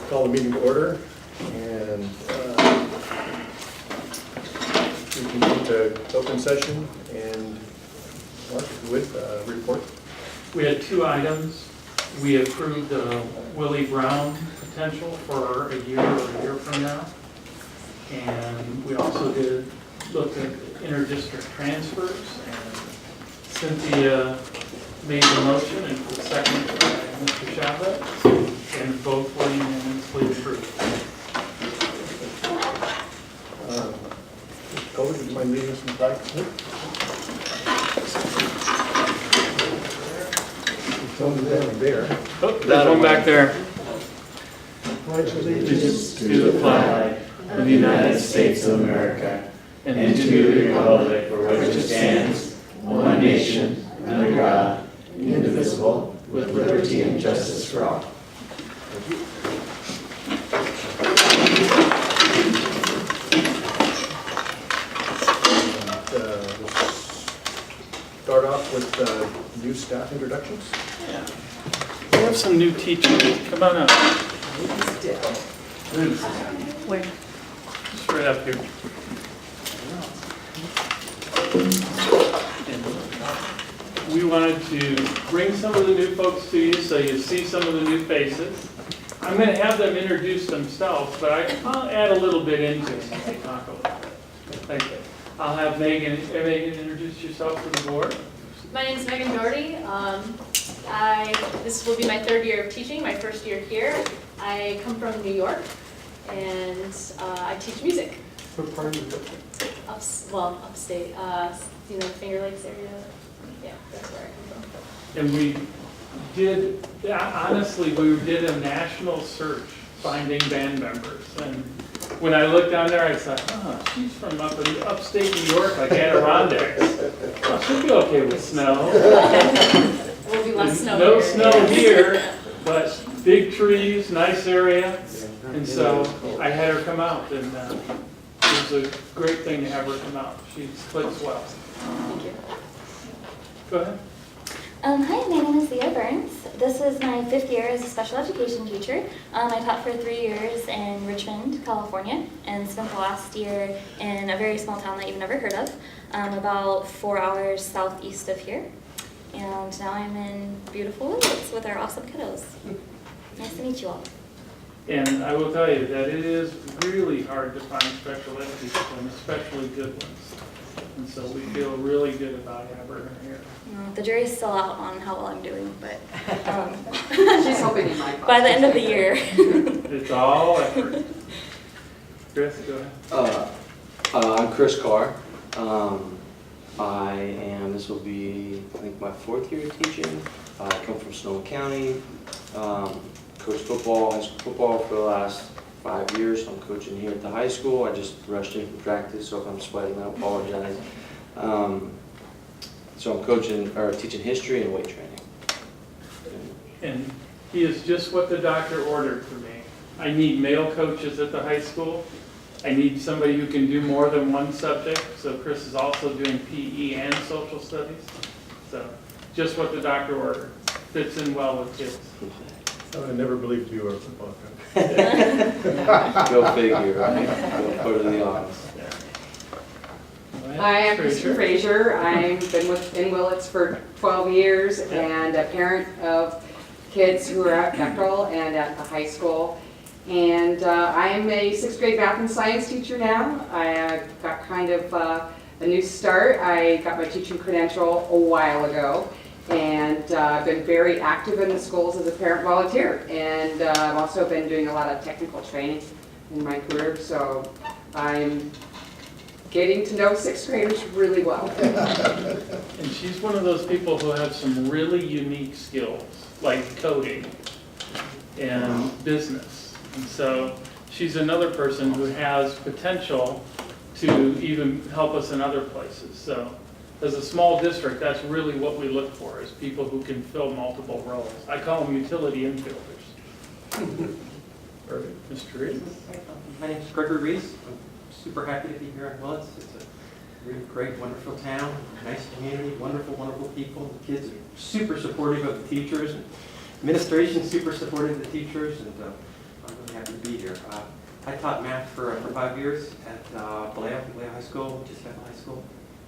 Call the meeting to order, and we can move to open session, and Mark with report. We had two items. We approved Willie Brown potential for a year or a year from now. And we also did look at interdistrict transfers, and Cynthia made the motion and the second by Mr. Chavez, and both were unanimously approved. Mr. Colby, would you mind leading us in the flag? Down there. Oh, that one back there. Pledge Allegiance to the flag of the United States of America and to the republic for which it stands, one nation, under God, indivisible, with liberty and justice for all. Start off with new staff introductions. Yeah. We have some new teachers. Come on up. Where? Just right up here. And we wanted to bring some of the new folks to you so you see some of the new faces. I'm going to have them introduce themselves, but I'll add a little bit into it as they talk a little bit. Okay. I'll have Megan introduce yourself to the board. My name is Megan Doherty. This will be my third year of teaching, my first year here. I come from New York, and I teach music. What part of it? Upstate, you know, Finger Lakes area. Yeah, that's where I come from. And we did, honestly, we did a national search finding band members. And when I looked down there, I thought, oh, she's from up in upstate New York, like Adirondacks. Oh, she'll be okay with snow. Will be less snow No here. snow here, but big trees, nice area. And so I had her come out, and it was a great thing to have her come out. She clicks well. Thank you. Go ahead. Hi, my name is Leah Burns. This is my 5th year as a special education teacher. I taught for 3 years in Richmond, California, and spent the last year in a very small town that you've never heard of, about 4 hours southeast of here. And now I'm in beautiful Willits with our awesome kiddos. Nice to meet you all. And I will tell you that it is really hard to find special ed people, and especially good ones. And so we feel really good about having her here. The jury's still out on how well I'm doing, but She's hoping in my by the end of the year. It's all effort. Chris, go ahead. I'm Chris Carr. This will be, I think, my 4th year of teaching. I come from Sonoma County. Coached football, high school football for the last 5 years. I'm coaching here at the high school. I just rushed in from practice, so if I'm sweating, I apologize. So I'm teaching history and weight training. And he is just what the doctor ordered for me. I need male coaches at the high school. I need somebody who can do more than one subject. So Chris is also doing PE and social studies. So just what the doctor ordered. Fits in well with kids. I would have never believed you were a football coach. Go figure, right? Go put it in the office. Hi, I'm Kristen Frazier. I've been in Willits for 12 years and a parent of kids who are at Bechtel and at the high school. And I'm a 6th grade math and science teacher now. I got kind of a new start. I got my teaching credential a while ago. And I've been very active in the schools as a parent volunteer. And I've also been doing a lot of technical training in my career. So I'm getting to know 6th graders really well. And she's one of those people who have some really unique skills, like coding and business. And so she's another person who has potential to even help us in other places. So as a small district, that's really what we look for, is people who can fill multiple roles. I call them utility infielders. Perfect. Mr. Reese? My name is Gregory Reese. I'm super happy to be here in Willits. It's We're a great, wonderful town, nice community, wonderful, wonderful people. The kids are super supportive of the teachers, and administration super supportive of the teachers, and I'm really happy to be here. I taught math for 5 years at Vallejo High School, just after high school,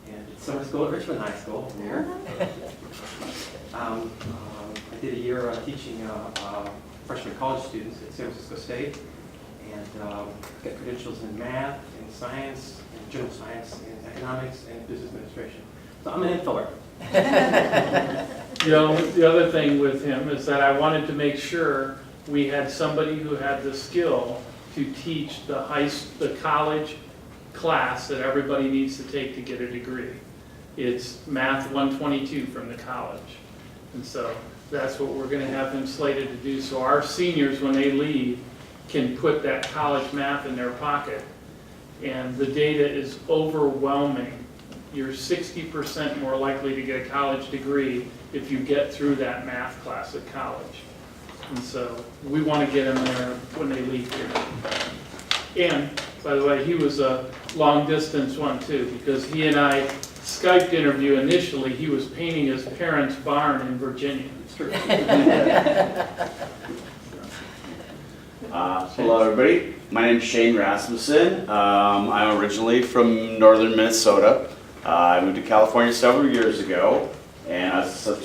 and at summer school at Richmond High School there. I did a year teaching freshman college students at San Francisco State, and got credentials in math, in science, in general science, in economics, and business administration. So I'm an infiller. You know, the other thing with him is that I wanted to make sure we had somebody who had the skill to teach the college class that everybody needs to take to get a degree. It's Math 122 from the college. And so that's what we're going to have him slated to do. So our seniors, when they leave, can put that college math in their pocket. And the data is overwhelming. You're 60% more likely to get a college degree if you get through that math class at college. And so we want to get them there when they leave here. And, by the way, he was a long distance one too, because he and I Skyped interview initially, he was painting his parents' barn in Virginia. Hello, everybody. My name is Shane Rasmussen. I'm originally from northern Minnesota. I moved to California several years ago, and I was a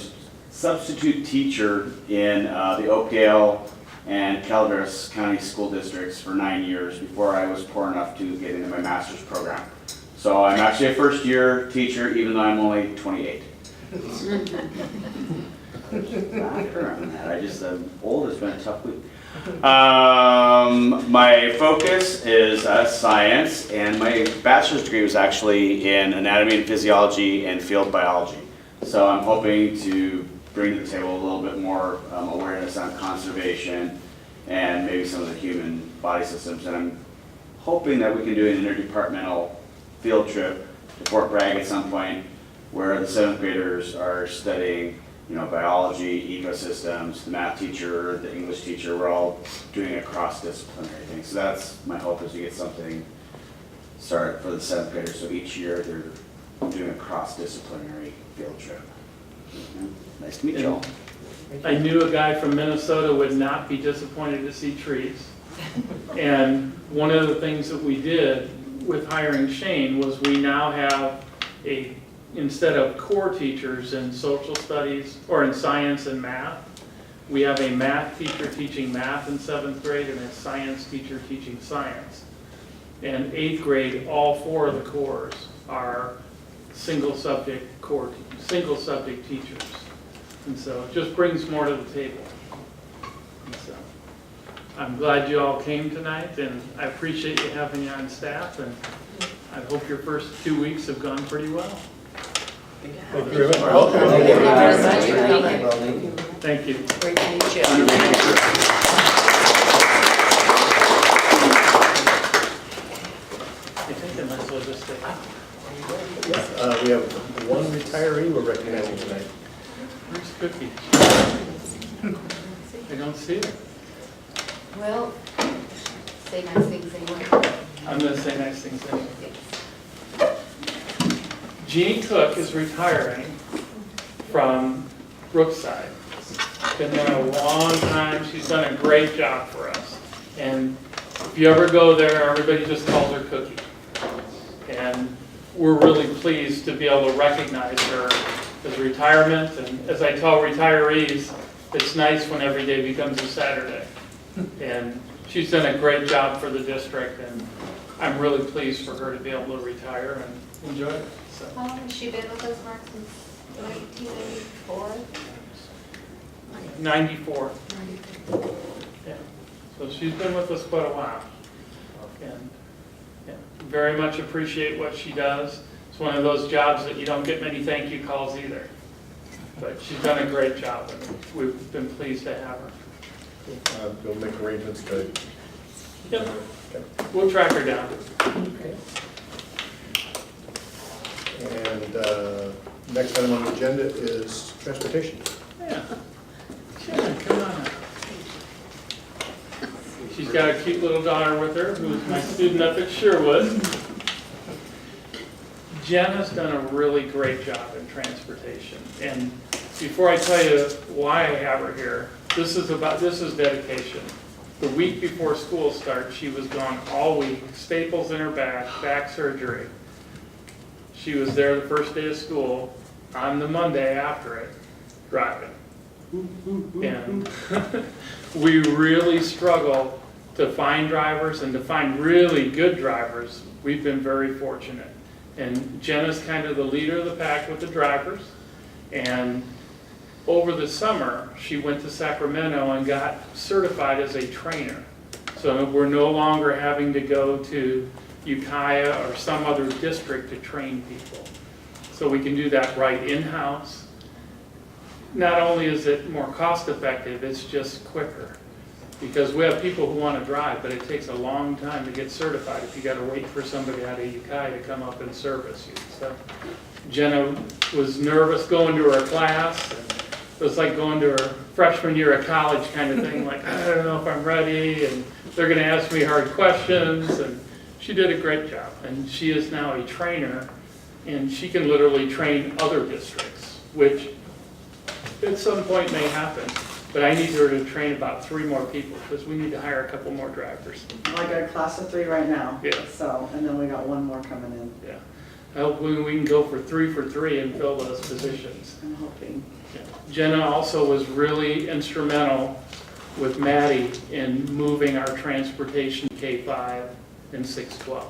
substitute teacher in the Oakdale and Calaveras County School Districts for 9 years before I was poor enough to get into my master's program. So I'm actually a first-year teacher, even though I'm only 28. I'm old. It's been a tough week. My focus is science, and my bachelor's degree was actually in anatomy and physiology and field biology. So I'm hoping to bring to the table a little bit more awareness on conservation and maybe some of the human body systems. And I'm hoping that we can do an interdepartmental field trip to Fort Bragg at some point, where the 7th graders are studying, biology, ecosystems, the math teacher, the English teacher. We're all doing a cross-disciplinary thing. So that's my hope, is to get something started for the 7th graders. So each year they're doing a cross-disciplinary field trip. Nice to meet you all. I knew a guy from Minnesota would not be disappointed to see trees. And one of the things that we did with hiring Shane was we now have instead of core teachers in social studies or in science and math, we have a math teacher teaching math in 7th grade and a science teacher teaching science. And 8th grade, all 4 of the cores are single subject teachers. And so it just brings more to the table. And so I'm glad you all came tonight, and I appreciate you having me on staff, and I hope your first 2 weeks have gone pretty well. Thank you very much. Thank you. Great to meet you. I think I might as well just stay. We have one retiree we're recognizing tonight. Where's Cookie? I don't see her. Well, say nice things anyway. I'm going to say nice things anyway. Jeannie Cook is retiring from Brookside. Been there a long time. She's done a great job for us. And if you ever go there, everybody just calls her Cookie. And we're really pleased to be able to recognize her as retirement. And as I tell retirees, it's nice when every day becomes a Saturday. And she's done a great job for the district, and I'm really pleased for her to be able to retire and enjoy it. So. How long has she been with us, Mark, since 1994? 94. Yeah. So she's been with us quite a while. And yeah, very much appreciate what she does. It's one of those jobs that you don't get many thank you calls either. But she's done a great job, and we've been pleased to have her. We'll make arrangements to... Yep. We'll track her down. Okay. And next item on the agenda is transportation. Yeah. Shannon, come on up. She's got a cute little daughter with her, who's my student up at Sherwood. Jenna's done a really great job in transportation. And before I tell you why I have her here, this is dedication. The week before school starts, she was gone all week, staples in her back surgery. She was there the first day of school, on the Monday after it, driving. And we really struggle to find drivers and to find really good drivers. We've been very fortunate. And Jenna's kind of the leader of the pack with the drivers. And over the summer, she went to Sacramento and got certified as a trainer. So we're no longer having to go to Ukiah or some other district to train people. So we can do that right in-house. Not only is it more cost-effective, it's just quicker. Because we have people who want to drive, but it takes a long time to get certified if you got to wait for somebody out of Ukiah to come up and service you. So Jenna was nervous going to her class. And it was like going to her freshman year of college kind of thing, like, I don't know if I'm ready, and they're going to ask me hard questions. And she did a great job. And she is now a trainer, and she can literally train other districts, which at some point may happen. But I need her to train about 3 more people because we need to hire a couple more drivers. I got a class of 3 right now. Yeah. So, and then we got 1 more coming in. Yeah. I hope we can go for 3 for 3 and fill those positions. I'm hoping. Yeah. Jenna also was really instrumental with Maddie in moving our transportation K-5 and 612.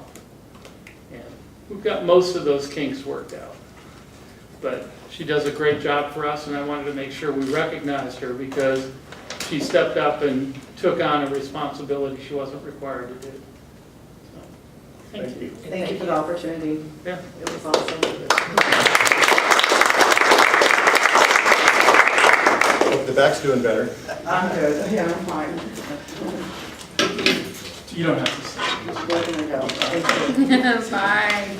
And we've got most of those kinks worked out. But she does a great job for us, and I wanted to make sure we recognized her because she stepped up and took on a responsibility she wasn't required to do. So, thank you. Thank you for the opportunity. Yeah. It was awesome. Hope the back's doing better. I'm good. Yeah, I'm fine. You don't have to say. Just letting it go. Thank you. Bye.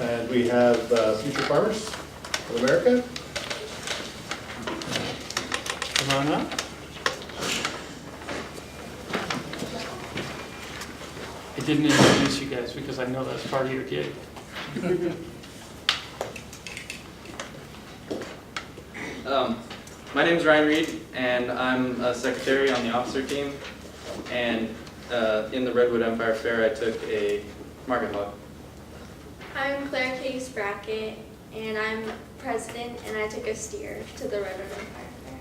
And we have Future Farmers of America. Come on up. I didn't introduce you guys because I know that's part of your gig. My name is Ryan Reed, and I'm a secretary on the officer team. And in the Redwood Empire Fair, I took a market hog. I'm Claire Case Brackett, and I'm president, and I took a steer to the Redwood Empire Fair.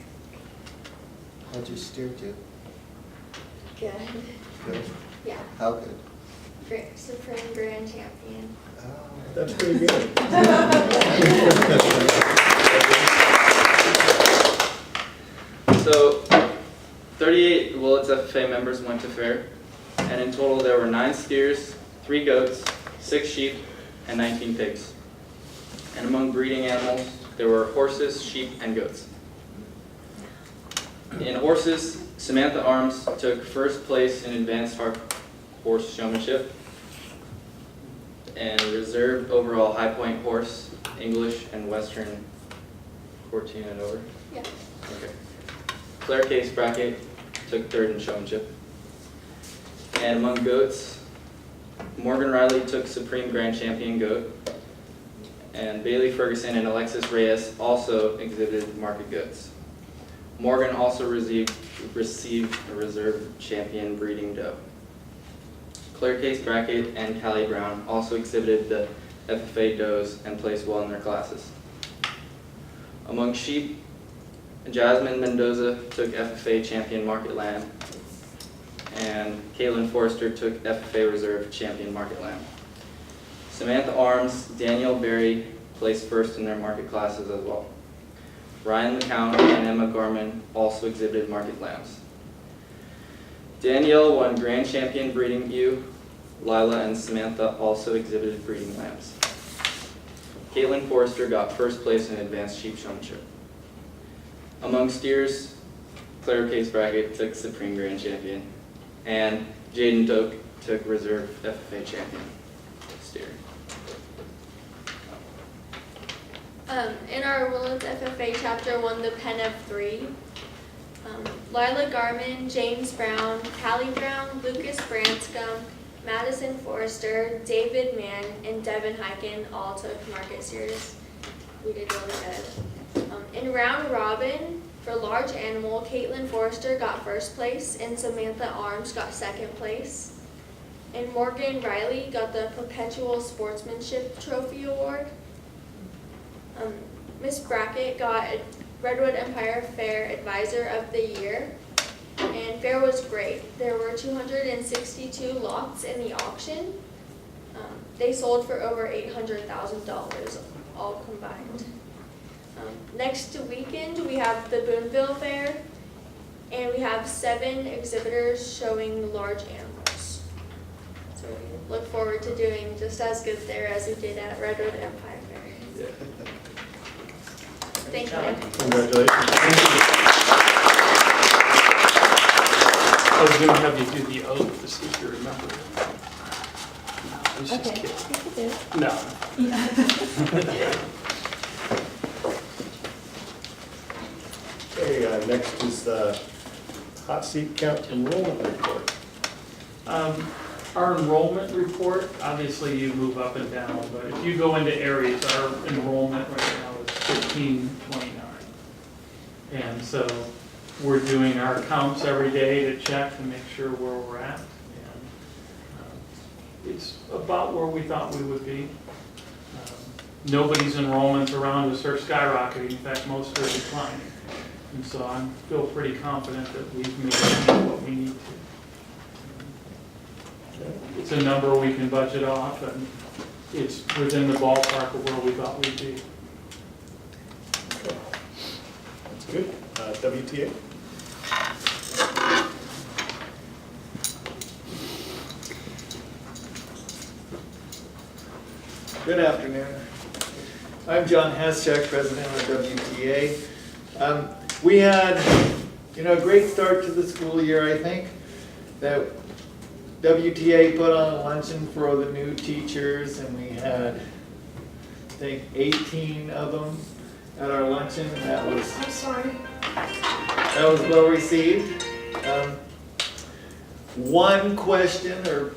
How'd you steer do? Good. Good? Yeah. How good? Supreme Grand Champion. Oh. That's pretty good. So 38 Willits FFA members went to fair, and in total there were 9 steers, 3 goats, 6 sheep, and 19 pigs. And among breeding animals, there were horses, sheep, and goats. In horses, Samantha Arms took first place in advanced horse showmanship and reserved overall high point horse, English, and Western 14 and over. Yeah. Okay. Claire Case Brackett took third in showmanship. And among goats, Morgan Riley took Supreme Grand Champion goat. And Bailey Ferguson and Alexis Reyes also exhibited market goats. Morgan also received a reserve champion breeding doe. Claire Case Brackett and Callie Brown also exhibited the FFA does and placed well in their classes. Among sheep, Jasmine Mendoza took FFA champion market lamb, and Caitlin Forrester took FFA reserve champion market lamb. Samantha Arms, Danielle Berry placed first in their market classes as well. Ryan McCown and Emma Gorman also exhibited market lambs. Danielle won Grand Champion breeding ewe. Lila and Samantha also exhibited breeding lambs. Caitlin Forrester got first place in advanced sheep showmanship. Among steers, Claire Case Brackett took Supreme Grand Champion, and Jaden Doak took Reserve FFA Champion steer. In our Willits FFA chapter won the Pen of 3. Lila Garman, James Brown, Callie Brown, Lucas Branscombe, Madison Forrester, David Mann, and Devin Hyken all took Market Series. We did really good. In round robin, for large animal, Caitlin Forrester got first place and Samantha Arms got second place. And Morgan Riley got the Perpetual Sportsmanship Trophy Award. Miss Brackett got Redwood Empire Fair Advisor of the Year. And fair was great. There were 262 lots in the auction. They sold for over $800,000 all combined. Next weekend we have the Boonville Fair, and we have 7 exhibitors showing large animals. So we look forward to doing just as good there as we did at Redwood Empire Fair. Thank you. Congratulations. I was going to have you do the oath to see if you remember. I was just kidding. No. Okay, next is the hot seat count enrollment report. Our enrollment report, obviously you move up and down, but if you go into areas, our enrollment right now is 1529. And so we're doing our counts every day to check and make sure where we're at. And it's about where we thought we would be. Nobody's enrollments around us are skyrocketing. In fact, most are declining. And so I feel pretty confident that we've made what we need to. It's a number we can budget off, and it's within the ballpark of where we thought we'd be. That's good. WTA? Good afternoon. I'm John Haschak, president of WTA. We had, a great start to the school year, I think, that WTA put on a luncheon for the new teachers, and we had, I think, 18 of them at our luncheon, and that was well received. One question or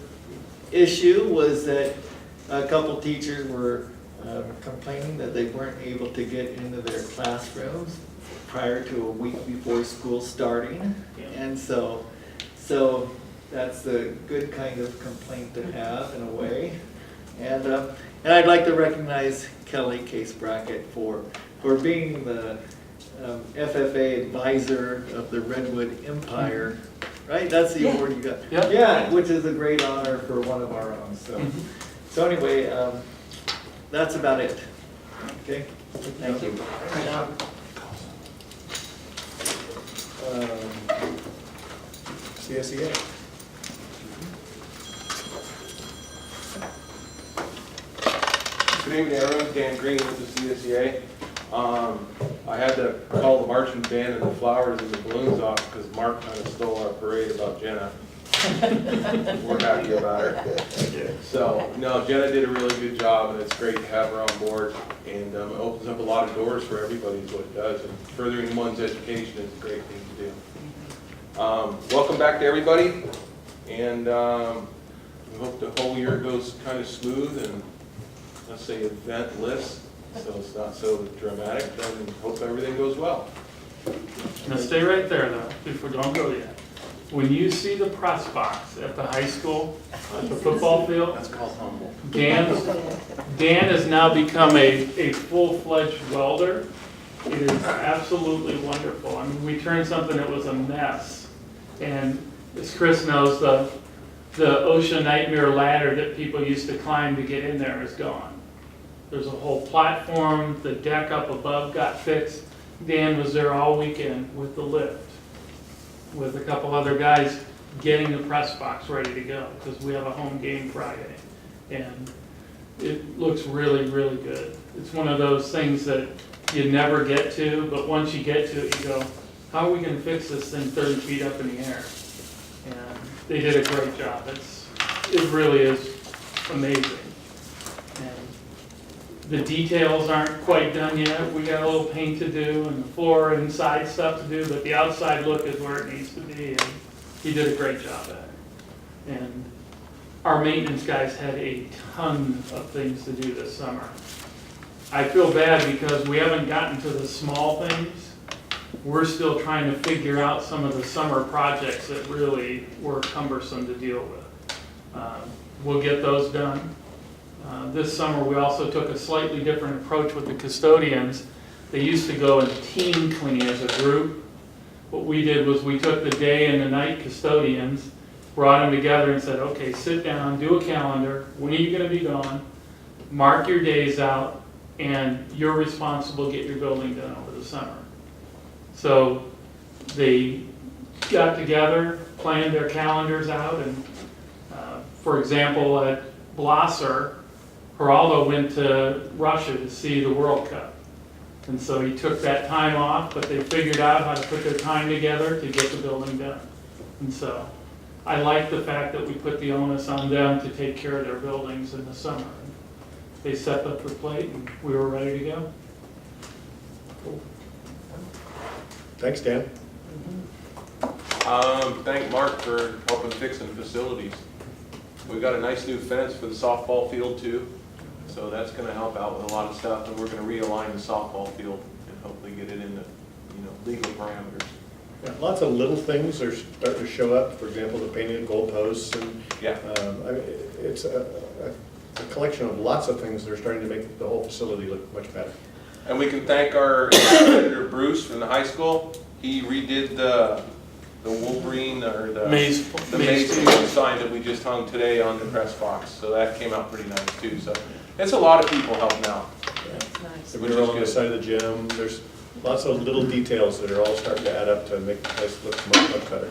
issue was that a couple teachers were complaining that they weren't able to get into their classrooms prior to a week before school starting. And so that's a good kind of complaint to have in a way. And I'd like to recognize Kelly Case Brackett for being the FFA advisor of the Redwood Empire, right? That's the award you got. Yeah, which is a great honor for one of our own. So anyway, that's about it. Okay, thank you. CSEA. Good evening, everyone. Dan Green with the CSEA. I had to call the marching band and the flowers and the balloons off because Mark kind of stole our parade about Jenna. We're happy about her. So, no, Jenna did a really good job, and it's great to have her on board. And it opens up a lot of doors for everybody is what it does. And furthering one's education is a great thing to do. Welcome back to everybody. And we hope the whole year goes kind of smooth and, let's say, eventless. So it's not so dramatic, and hope everything goes well. Now stay right there though, before, don't go yet. When you see the press box at the high school, at the football field, That's called humble. Dan has now become a full-fledged welder. It is absolutely wonderful. I mean, we turned something that was a mess. And as Chris knows, the ocean nightmare ladder that people used to climb to get in there is gone. There's a whole platform, the deck up above got fixed. Dan was there all weekend with the lift, with a couple other guys getting the press box ready to go, because we have a home game Friday. And it looks really, really good. It's one of those things that you never get to, but once you get to it, you go, how are we gonna fix this thing 30 feet up in the air? And they did a great job. It really is amazing. The details aren't quite done yet. We got a little paint to do and the floor inside stuff to do, but the outside look is where it needs to be, and he did a great job at it. And our maintenance guys had a ton of things to do this summer. I feel bad because we haven't gotten to the small things. We're still trying to figure out some of the summer projects that really were cumbersome to deal with. We'll get those done. This summer, we also took a slightly different approach with the custodians. They used to go and team clean as a group. What we did was we took the day and the night custodians, brought them together and said, okay, sit down, do a calendar, when are you gonna be gone, mark your days out, and you're responsible to get your building done over the summer. So they got together, planned their calendars out, and for example, at Blosser, Geraldo went to Russia to see the World Cup. And so he took that time off, but they figured out how to put their time together to get the building done. And so I like the fact that we put the onus on them to take care of their buildings in the summer. They set up the plate and we were ready to go. Cool. Thanks, Dan. Thank Mark for helping fixing facilities. We've got a nice new fence for the softball field too, so that's going to help out with a lot of stuff, and we're going to realign the softball field and hopefully get it into, legal parameters. Yeah, lots of little things are starting to show up. For example, the painted goalposts, and Yeah. it's a collection of lots of things that are starting to make the whole facility look much better. And we can thank our editor Bruce from the high school. He redid the Wolverine or the Maze sign that we just hung today on the press box. So that came out pretty nice too. So it's a lot of people helping out. Nice. The mural on the side of the gym, there's lots of little details that are all starting to add up to make the place look much better.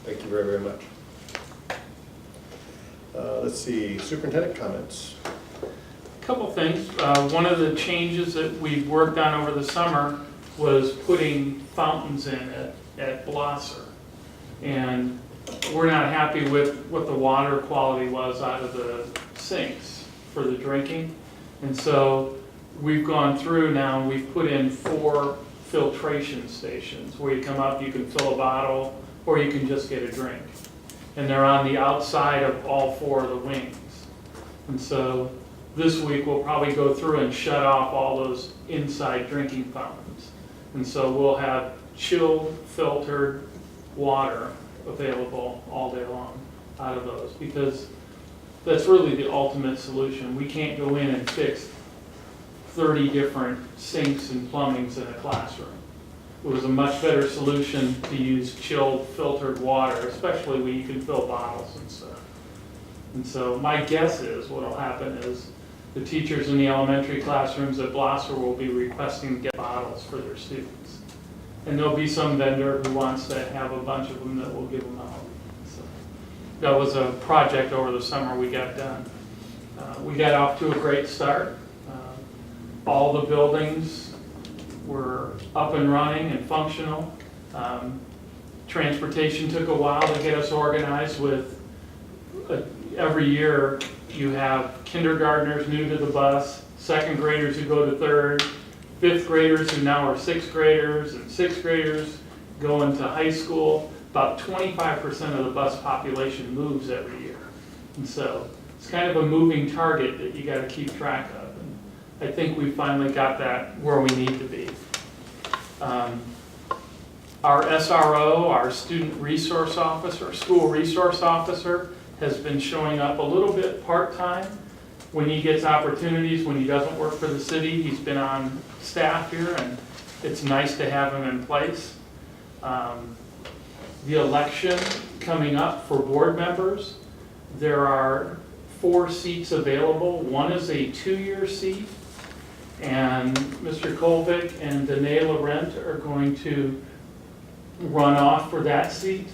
Thank you very, very much. Let's see, superintendent comments. Couple things. One of the changes that we worked on over the summer was putting fountains in at Blosser. And we're not happy with what the water quality was out of the sinks for the drinking. And so we've gone through now and we've put in 4 filtration stations where you come up, you can fill a bottle, or you can just get a drink. And they're on the outside of all 4 of the wings. And so this week we'll probably go through and shut off all those inside drinking fountains. And so we'll have chilled, filtered water available all day long out of those, because that's really the ultimate solution. We can't go in and fix 30 different sinks and plumbings in a classroom. It was a much better solution to use chilled, filtered water, especially when you can fill bottles and stuff. And so my guess is what will happen is the teachers in the elementary classrooms at Blosser will be requesting to get bottles for their students. And there'll be some vendor who wants to have a bunch of them that will give them out. So that was a project over the summer we got done. We got off to a great start. All the buildings were up and running and functional. Transportation took a while to get us organized with every year you have kindergartners new to the bus, 2nd graders who go to 3rd, 5th graders who now are 6th graders, and 6th graders going to high school. About 25% of the bus population moves every year. And so it's kind of a moving target that you got to keep track of. And I think we finally got that where we need to be. Our SRO, our student resource officer, school resource officer, has been showing up a little bit part-time when he gets opportunities. When he doesn't work for the city, he's been on staff here, and it's nice to have him in place. The election coming up for board members, there are 4 seats available. One is a 2-year seat, and Mr. Kolvik and Danae Laurent are going to run off for that seat.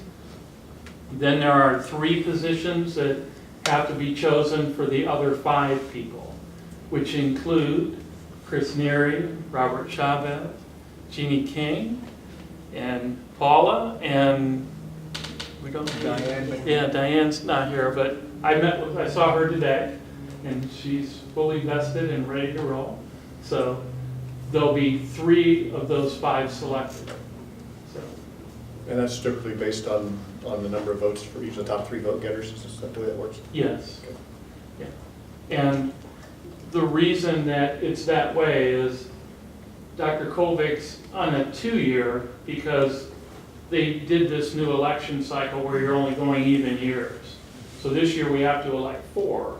Then there are 3 positions that have to be chosen for the other 5 people, which include Chris Neary, Robert Chavez, Jeannie King, and Paula, and we don't know. Diane. Yeah, Diane's not here, but I saw her today, and she's fully vested and ready to roll. So there'll be 3 of those 5 selected. So And that's typically based on the number of votes for each of the top 3 vote getters, is that the way that works? Yes. Yeah. And the reason that it's that way is Dr. Colvick's on a 2-year because they did this new election cycle where you're only going even years. So this year we have to elect 4.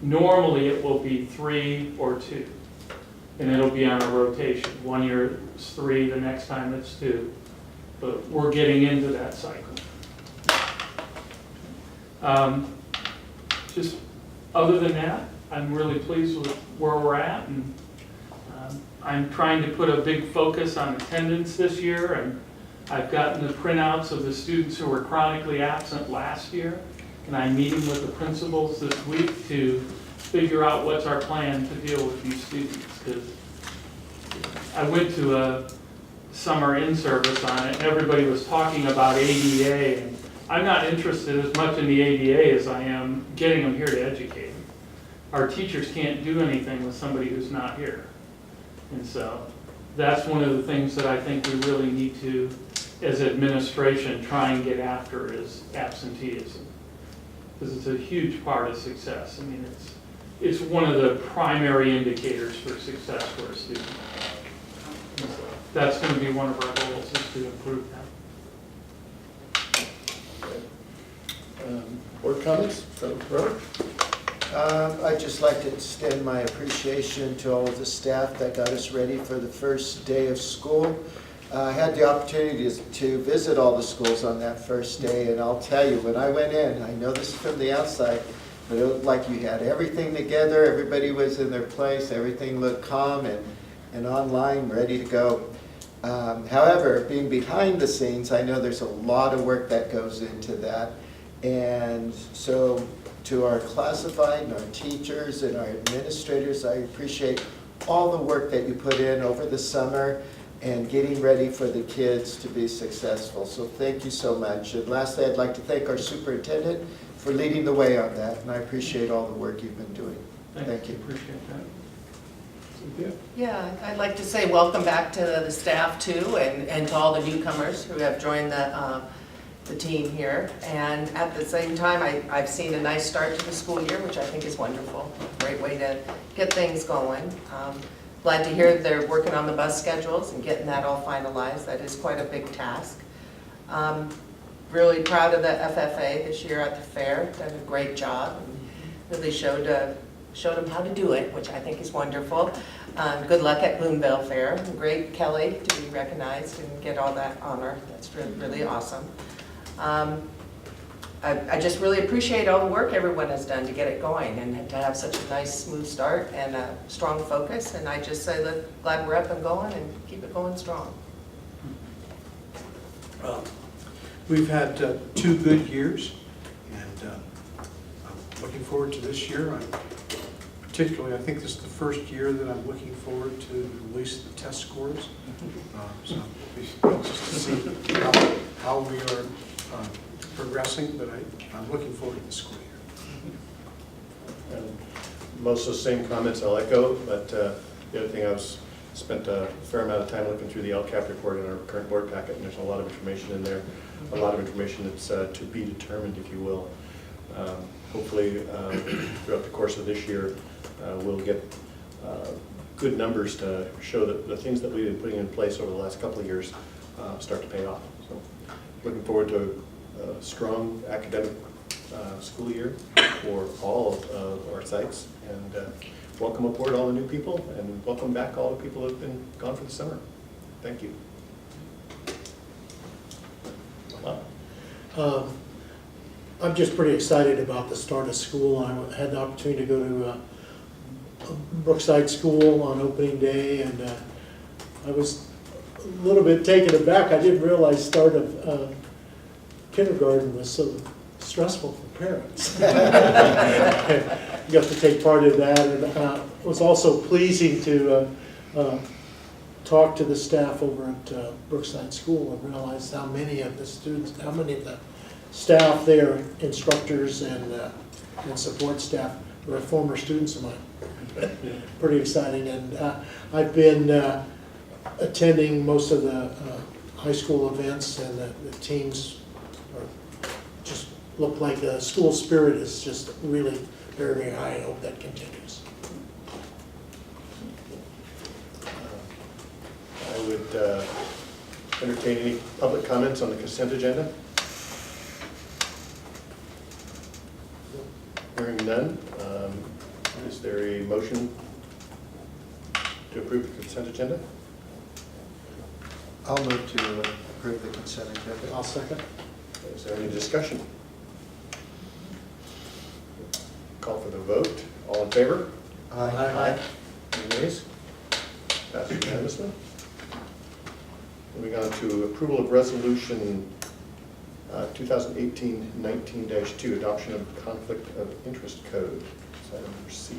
Normally it will be 3 or 2. And it'll be on a rotation. 1 year it's 3, the next time it's 2. But we're getting into that cycle. Just other than that, I'm really pleased with where we're at, and I'm trying to put a big focus on attendance this year, and I've gotten the printouts of the students who were chronically absent last year, and I'm meeting with the principals this week to figure out what's our plan to deal with these students, because I went to a summer in-service on it, and everybody was talking about ADA, and I'm not interested as much in the ADA as I am getting them here to educate them. Our teachers can't do anything with somebody who's not here. And so that's one of the things that I think we really need to, as administration, try and get after is absenteeism. Because it's a huge part of success. I mean, it's one of the primary indicators for success for a student. And so that's going to be one of our goals, is to improve that. Board comments? So, Robert? I'd just like to extend my appreciation to all of the staff that got us ready for the first day of school. I had the opportunity to visit all the schools on that first day, and I'll tell you, when I went in, I know this is from the outside, but it looked like you had everything together, everybody was in their place, everything looked calm and online, ready to go. However, being behind the scenes, I know there's a lot of work that goes into that. And so to our classified and our teachers and our administrators, I appreciate all the work that you put in over the summer and getting ready for the kids to be successful. So thank you so much. And lastly, I'd like to thank our superintendent for leading the way on that, and I appreciate all the work you've been doing. Thank you. Appreciate that. Yeah, I'd like to say welcome back to the staff too, and to all the newcomers who have joined the team here. And at the same time, I've seen a nice start to the school year, which I think is wonderful. Great way to get things going. Glad to hear they're working on the bus schedules and getting that all finalized. That is quite a big task. Really proud of the FFA this year at the fair. Done a great job and really showed them how to do it, which I think is wonderful. Good luck at Boonville Fair. Great, Kelly, to be recognized and get all that honor. That's really awesome. I just really appreciate all the work everyone has done to get it going and to have such a nice, smooth start and a strong focus. And I just say that glad we're up and going and keep it going strong. We've had 2 good years, and I'm looking forward to this year. Particularly, I think this is the first year that I'm looking forward to release the test scores. So it'll be just to see how we are progressing, but I'm looking forward to the school year. And most of the same comments I'll echo, but the other thing, spent a fair amount of time looking through the LCAP report in our current board packet, and there's a lot of information in there, a lot of information that's to be determined, if you will. Hopefully, throughout the course of this year, we'll get good numbers to show that the things that we've been putting in place over the last couple of years start to pay off. So, looking forward to a strong academic school year for all of our sites, and welcome aboard all the new people, and welcome back all the people who have been gone for the summer. Thank you. I'm just pretty excited about the start of school. I had the opportunity to go to Brookside School on opening day, and I was a little bit taken aback. I didn't realize start of kindergarten was so stressful for parents. You got to take part in that, and it was also pleasing to talk to the staff over at Brookside School and realize how many of the students, how many of the staff there, instructors and support staff, were former students of mine. Pretty exciting, and I've been attending most of the high school events, and the teams are just look like the school spirit is just really very, very high. I hope that continues. I would entertain any public comments on the consent agenda. Hearing none, is there a motion to approve the consent agenda? I'll move to approve the consent agenda. I'll second. Is there any discussion? Call for the vote. All in favor? Aye. Any nays? Passes unanimously. Moving on to approval of resolution 2018-19-2, adoption of conflict of interest code. It's item number C.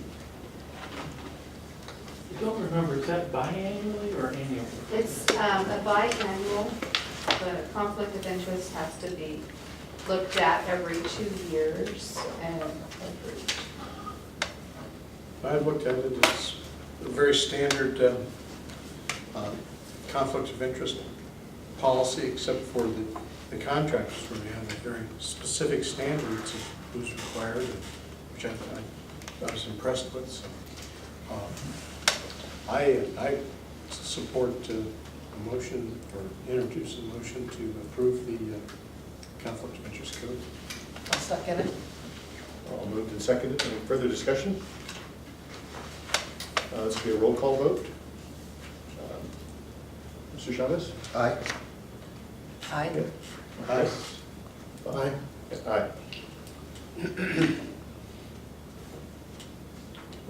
I don't remember, is that biannually or annually? It's a biannual. The conflict of interest has to be looked at every 2 years and approved. I looked at it as a very standard conflicts of interest policy, except for the contractors, where they have very specific standards of who's required, and which I was impressed with. So, I support a motion, or introduce a motion to approve the conflict of interest code. I'll second it. All moved and seconded. Any further discussion? This will be a roll call vote. Mr. Chavez? Aye. Aye. Aye. Aye. Aye.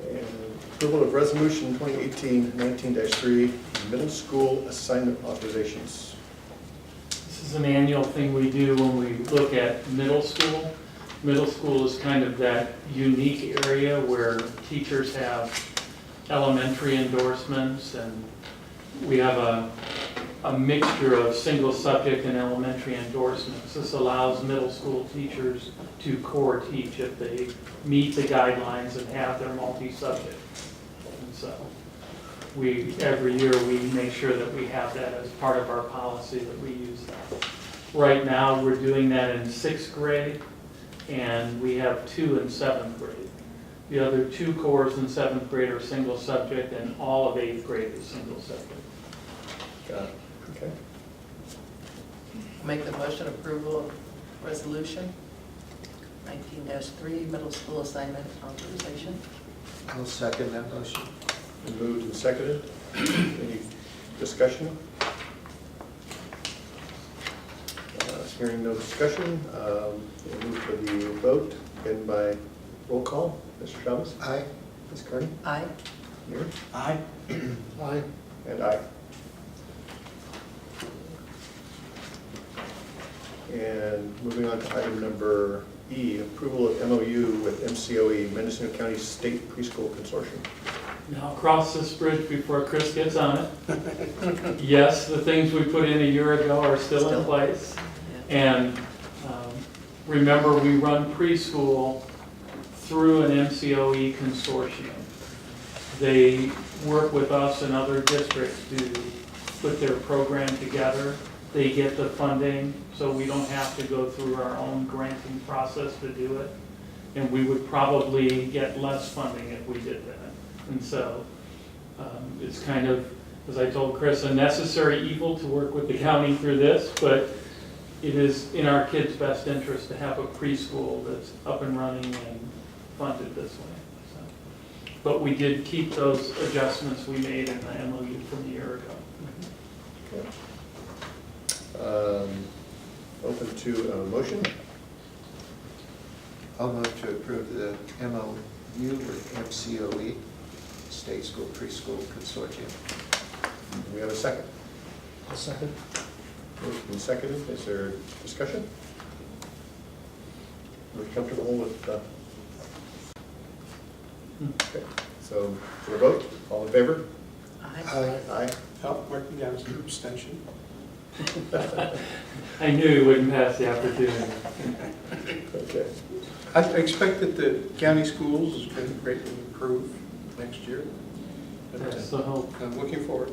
And approval of resolution 2018-19-3, middle school assignment authorizations. This is an annual thing we do when we look at middle school. Middle school is kind of that unique area where teachers have elementary endorsements, and we have a mixture of single subject and elementary endorsements. This allows middle school teachers to core teach if they meet the guidelines and have their multi-subject. And so every year we make sure that we have that as part of our policy, that we use that. Right now we're doing that in 6th grade, and we have 2 in 7th grade. The other 2 cores in 7th grade are single subject, and all of 8th grade is single subject. Got it. Okay. Make the motion approval of resolution 19-3, middle school assignment authorization. I'll second that motion. Been moved and seconded. Any discussion? Hearing no discussion, we'll move for the vote, again by roll call. Mr. Chavez? Aye. Ms. Kearney? Aye. Here? Aye. Aye. And aye. And moving on to item number E, approval of MOU with MCOE, Mendocino County State Preschool Consortium. Now, cross this bridge before Chris gets on it. Yes, the things we put in a year ago are still in place. And remember, we run preschool through an MCOE consortium. They work with us and other districts to put their program together. They get the funding, so we don't have to go through our own granting process to do it. And we would probably get less funding if we did that. And so it's kind of, as I told Chris, a necessary evil to work with the county through this, but it is in our kids' best interest to have a preschool that's up and running and funded this way. So, but we did keep those adjustments we made in the MOU from a year ago. Okay. Open to a motion. I'll move to approve the MOU with MCOE, State School Preschool Consortium. Do we have a second? I'll second. Moved and seconded. Is there discussion? Are we comfortable with Okay, so for a vote, all in favor? Aye. Aye. Help mark me down as an abstention. I knew you wouldn't pass the opportunity. Okay. I expect that the county schools is going to greatly improve next year. But, That's the hope. I'm looking forward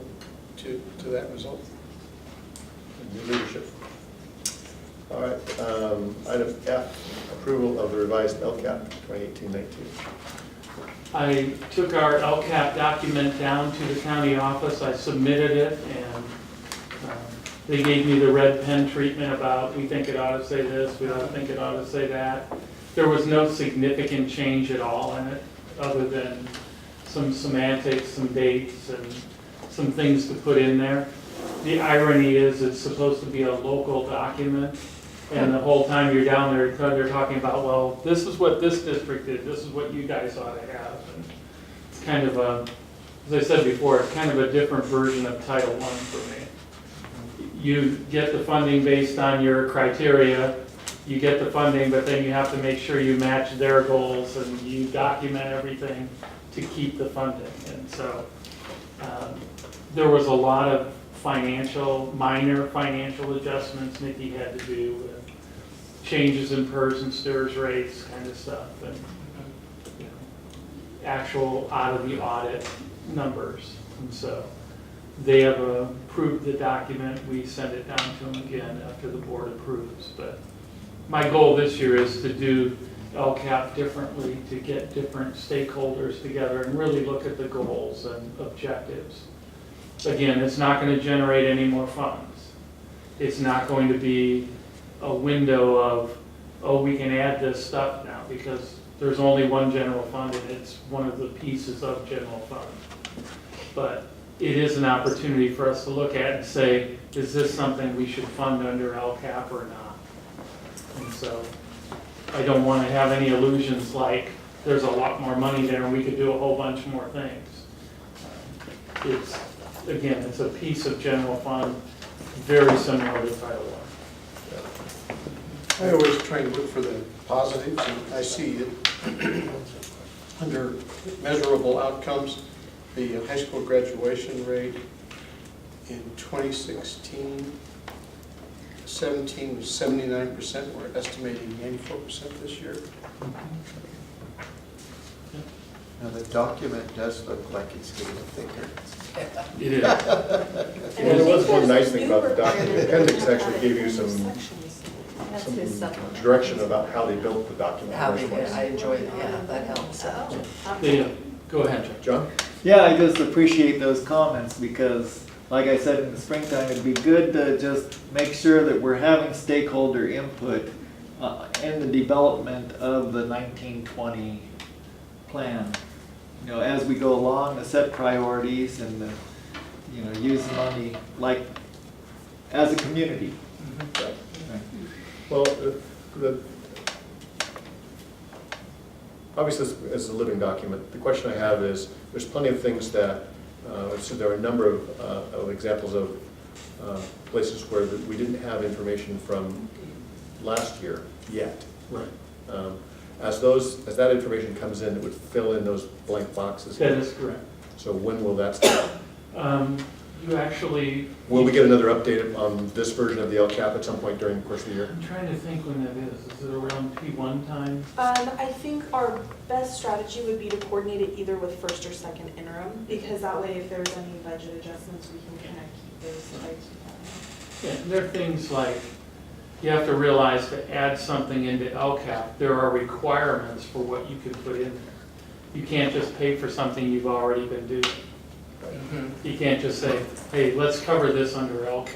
to that result. and new leadership. All right, item F, approval of the revised LCAP 2018-19. I took our LCAP document down to the county office, I submitted it, and they gave me the red pen treatment about, we think it ought to say this, we don't think it ought to say that. There was no significant change at all in it, other than some semantics, some dates, and some things to put in there. The irony is it's supposed to be a local document, and the whole time you're down there, they're talking about, well, this is what this district did, this is what you guys ought to have. And it's kind of a, as I said before, it's kind of a different version of Title I for me. You get the funding based on your criteria, you get the funding, but then you have to make sure you match their goals and you document everything to keep the funding. And so there was a lot of minor financial adjustments Nikki had to do with changes in PERS and STIRS rates kind of stuff, and you know, actual out of the audit numbers. And so they have approved the document. We send it down to them again after the board approves. But my goal this year is to do LCAP differently, to get different stakeholders together and really look at the goals and objectives. Again, it's not going to generate any more funds. It's not going to be a window of, oh, we can add this stuff now, because there's only one general fund and it's one of the pieces of general fund. But it is an opportunity for us to look at and say, is this something we should fund under LCAP or not? And so I don't want to have any illusions like there's a lot more money there and we could do a whole bunch more things. Again, it's a piece of general fund, very similar to Title I. I always try to look for the positives, and I see that under measurable outcomes, the high school graduation rate in 2016, 17 was 79%. We're estimating 94% this year. Now, the document does look like it's getting thicker. It is. Well, there was one nice thing about the document. The appendix actually gave you some direction about how they built the document. I enjoyed it, yeah, that helps. Go ahead, John. Yeah, I just appreciate those comments because, like I said, in the springtime, it'd be good to just make sure that we're having stakeholder input in the development of the 1920 plan. You know, as we go along, to set priorities and use the money like as a community. Right. Well, obviously, as a living document, the question I have is, there's plenty of things that, so there are a number of examples of places where we didn't have information from last year yet. Right. As that information comes in, it would fill in those blank boxes. That is correct. So when will that start? You actually... Will we get another update on this version of the LCAP at some point during the course of the year? I'm trying to think when that is. Is it around P1 time? I think our best strategy would be to coordinate it either with first or second interim, because that way if there's any budget adjustments, we can kind of keep those tight. Yeah, and there are things like, you have to realize to add something into LCAP, there are requirements for what you can put in there. You can't just pay for something you've already been doing. You can't just say, hey, let's cover this under LCAP.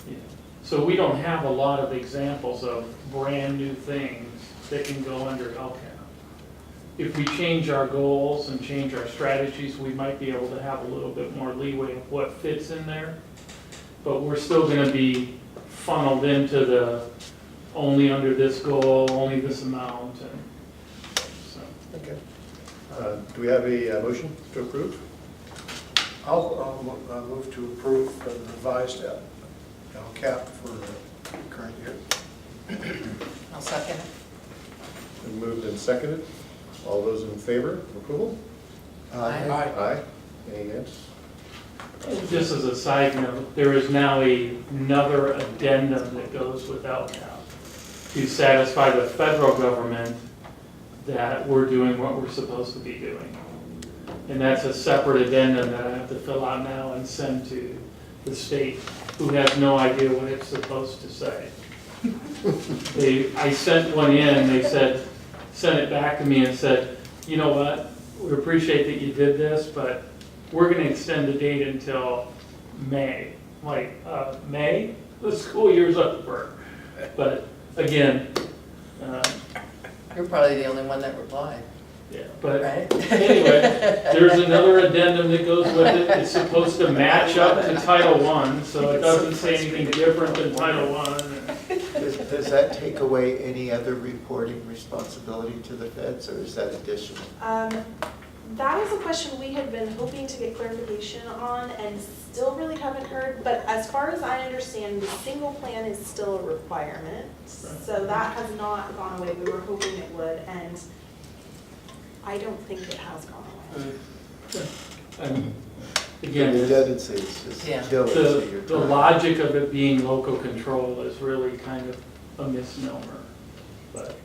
Yeah. So we don't have a lot of examples of brand new things that can go under LCAP. If we change our goals and change our strategies, we might be able to have a little bit more leeway of what fits in there. But we're still going to be funneled into the only under this goal, only this amount. And so. Okay. Do we have a motion to approve? I'll move to approve the revised LCAP for the current year. I'll second it. Been moved and seconded. All those in favor of approval? Aye. Aye. Any against? Just as a side note, there is now another addendum that goes with LCAP to satisfy the federal government that we're doing what we're supposed to be doing. And that's a separate addendum that I have to fill out now and send to the state, who has no idea what it's supposed to say. I sent one in, they sent it back to me and said, you know what, we appreciate that you did this, but we're gonna extend the date until May. Like, May? The school year's over. But again, You're probably the only one that replied, yeah, but right? anyway, there's another addendum that goes with it. It's supposed to match up to Title I, so it doesn't say anything different than Title I. Does that take away any other reporting responsibility to the feds, or is that additional? That is a question we had been hoping to get clarification on and still really haven't heard, but as far as I understand, the single plan is still a requirement. So that has not gone away. We were hoping it would, and I don't think it has gone away. And again, The redundancy is just Yeah. killing your the time. logic of it being local control is really kind of a misnomer. But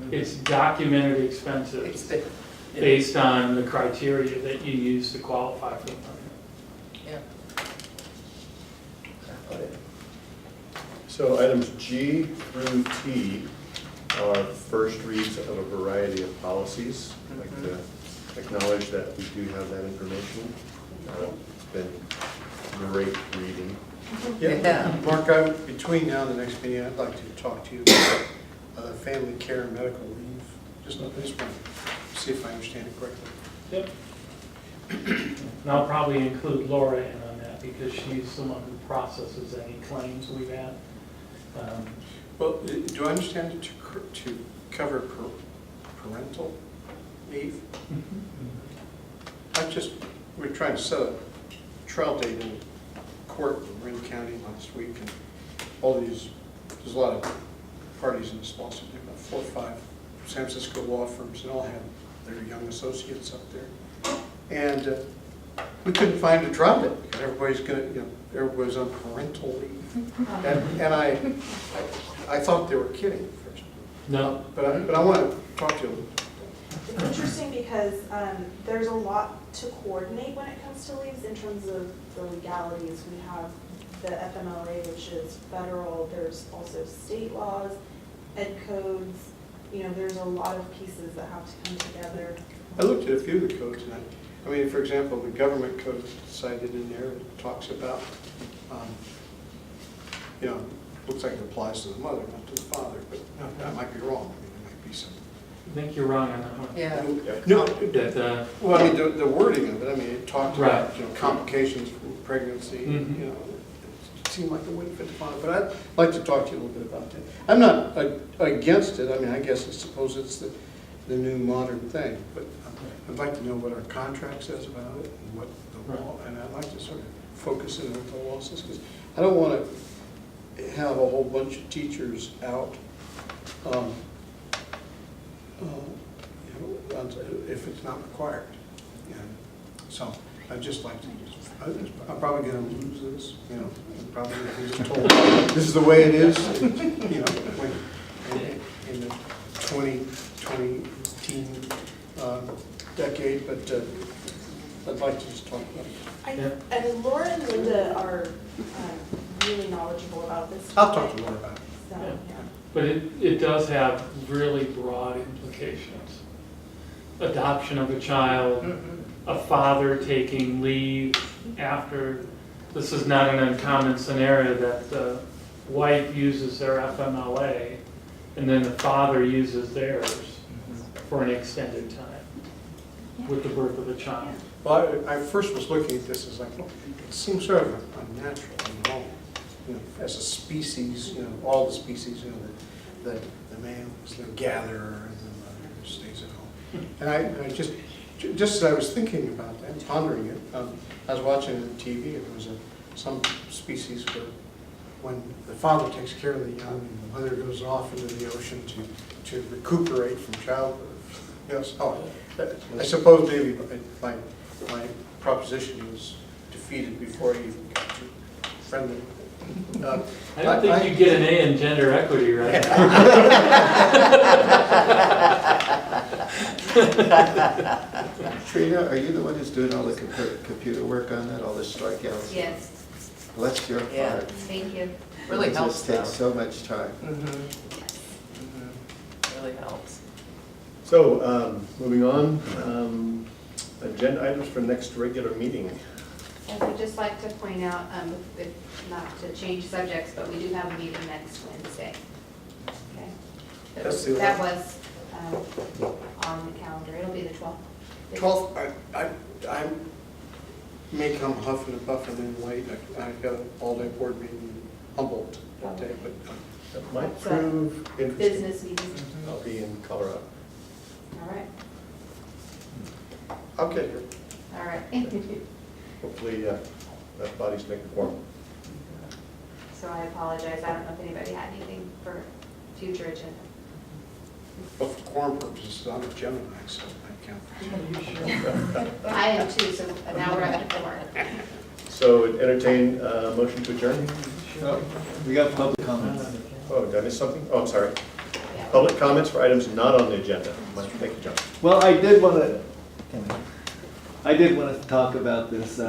it's documented expenses based on the criteria that you use to qualify for the money. Yeah. So items G through T are first reads of a variety of policies. I'd like to acknowledge that we do have that information. It's been great reading. Yeah. Mark, between now and the next meeting, I'd like to talk to you about family care and medical leave. Just want to see if I understand it correctly. Yep. And I'll probably include Laura in on that because she's the one who processes any claims we've had. Well, do I understand it to cover parental leave? We're trying to set a trial date in court in Marin County last week, and there's a lot of parties in this lawsuit, about 4 or 5 San Francisco law firms, and all have their young associates up there. And we couldn't find a trial date because everybody's on parental leave. And I thought they were kidding at first. No. But I want to talk to them. It's interesting because there's a lot to coordinate when it comes to leaves in terms of the legalities. We have the FMLA, which is federal. There's also state laws, ed codes. There's a lot of pieces that have to come together. I looked at a few of the codes, and I mean, for example, the government code cited in there, it talks about, looks like it applies to the mother, not to the father, but I might be wrong. I mean, there might be some. I think you're wrong on that one. Yeah. No, That, well, I mean, the wording of it, I mean, it talked about, Right. complications from pregnancy, Mhm. It seemed like it wouldn't fit the father, but I'd like to talk to you a little bit about that. I'm not against it. I mean, I suppose it's the new modern thing, but I'd like to know what our contract says about it and what the law, and I'd like to sort of focus in on what the law says, because I don't want to have a whole bunch of teachers out, if it's not required. And so I'd just like to, I'm probably going to lose this, I'm probably going to be just told, this is the way it is, in the 20 teen decade, but I'd like to just talk about it. And Laura and Linda are really knowledgeable about this. I'll talk to Laura about it. So, Yeah. yeah. but it does have really broad implications. Adoption of a child, a father taking leave after, this is not an uncommon scenario that the wife uses their FMLA and then the father uses theirs for an extended time with the birth of a child. Well, I first was looking at this as like, well, it seems sort of unnatural, as a species, all the species, the males, the gatherer, and the mother who stays at home. And I just as I was thinking about that, pondering it, I was watching on TV, it was some species where when the father takes care of the young and the mother goes off into the ocean to recuperate from childbirth. I suppose maybe my proposition was defeated before I even got too friendly. I don't think you get an A in gender equity right now. Trina, are you the one who's doing all the computer work on that, all the strikeouts? Yes. Bless your Yeah. heart. Thank you. Really It helps just takes though. so much time. Really helps. So, moving on, agenda items for next regular meeting. And I'd just like to point out, not to change subjects, but we do have a meeting next Wednesday. Okay? That's the That was on the calendar. It'll be the 12th. 12th, I may come huffing and puffing in late. I've got an all-day board meeting in Humboldt that day, but That might It's a prove interesting. Business meeting. I'll be in Colorado. All right. I'll get here. All right. Hopefully, that body's making quorum. So I apologize. I don't know if anybody had anything for future agenda. for quorum purposes, I'm a Gemini, so I count. I am too, so now we're up to 4. So entertain a motion to adjourn? We got public comments. Oh, did I miss something? Oh, I'm sorry. Public comments for items not on the agenda. Thank you, John. Well, I did want to talk about this.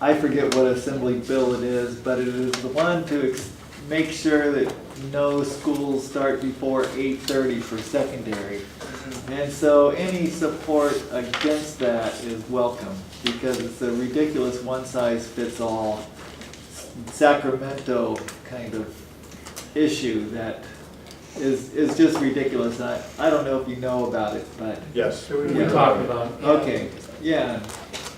I forget what assembly bill it is, but it is the one to make sure that no schools start before 8:30 for secondary. And so any support against that is welcome, because it's a ridiculous one-size-fits-all Sacramento kind of issue that is just ridiculous. I don't know if you know about it, but. Yes. We talked about it. Okay, yeah,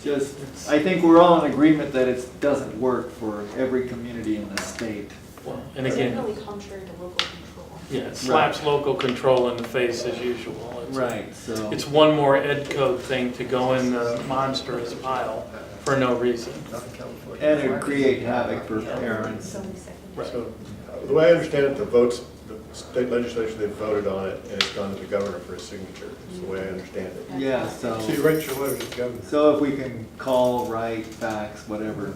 just, I think we're all in agreement that it doesn't work for every community in the state. Well, and It's again, really contrary to local control. yeah, it slaps local control in the face as usual. Right, so. It's one more ed code thing to go in the monstrous pile for no reason. And it create havoc for parents. So, the way I understand it, the state legislature, they voted on it, and it's gone to the governor for his signature. That's the way I understand it. Yeah, so. So you write your letter to the governor. So if we can call, write, fax, whatever,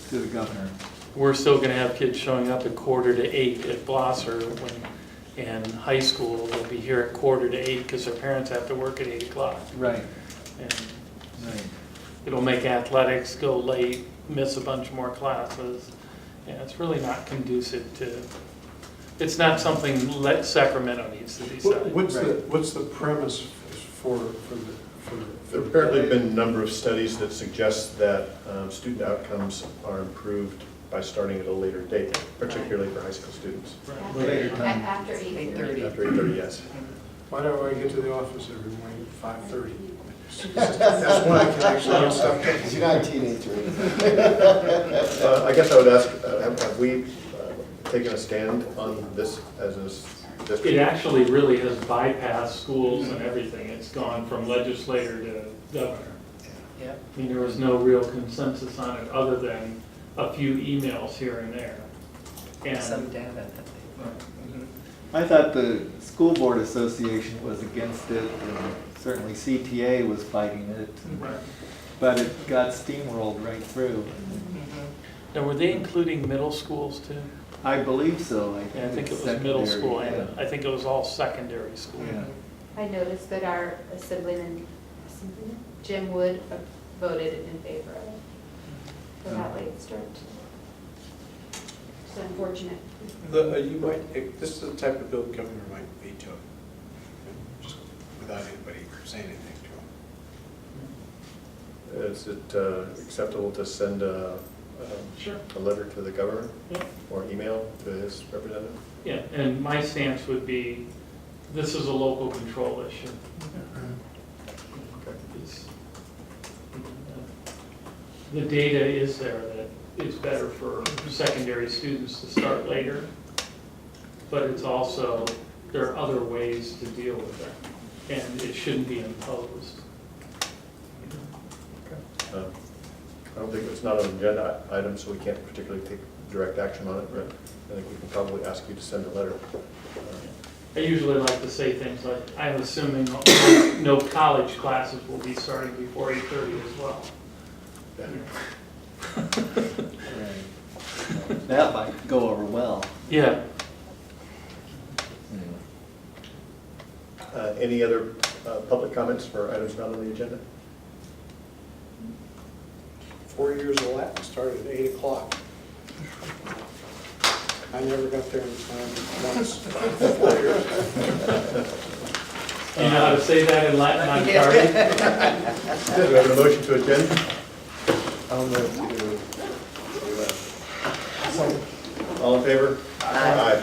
to the governor. We're still gonna have kids showing up at 7:45 at Blosser and high school will be here at 7:45 because their parents have to work at 8 o'clock. Right, And right. it'll make athletics go late, miss a bunch more classes. Yeah, it's really not conducive to, it's not something Sacramento needs to decide. What's the premise for There have apparently been a number of studies that suggest that student outcomes are improved by starting at a later date, particularly for high school students. After 8:30. After 8:30, yes. Why do I get to the office every morning at 5:30? That's when I can actually get stuff done. Because you're not a teenager. I guess I would ask, have we taken a stand on this as a district? It actually really has bypassed schools and everything. It's gone from legislator to governor. Yep. I mean, there was no real consensus on it other than a few emails here and there. And Some data that they. I thought the School Board Association was against it, and certainly CTA was fighting it, but it got steamrolled right through. Now, were they including middle schools too? I believe so. Yeah, I think it was middle school, secondary, and I think it was all secondary school. Yeah. I noticed that our Assemblyman Jim Wood voted in favor of it for that late start. It's unfortunate. This is the type of bill the governor might veto, just without anybody saying anything to him. Is it acceptable to send a letter to the governor? Yeah. Or email to his representative? Yeah, and my stance would be, this is a local control issue. It's- The data is there that it's better for secondary students to start later, but it's also, there are other ways to deal with it, and it shouldn't be imposed. I don't think it's not an agenda item, so we can't particularly take direct action on it, but I think we can probably ask you to send a letter. I usually like to say things like, I'm assuming no college classes will be starting before 8:30 as well. That might go over well. Yeah. Any other public comments for items not on the agenda? 4 years of Latin started at 8 o'clock. I never got there in time once. 4 years. You know how to say that in Latin, I'm sorry. Do we have a motion to adjourn? I'll move to. All in favor? Aye.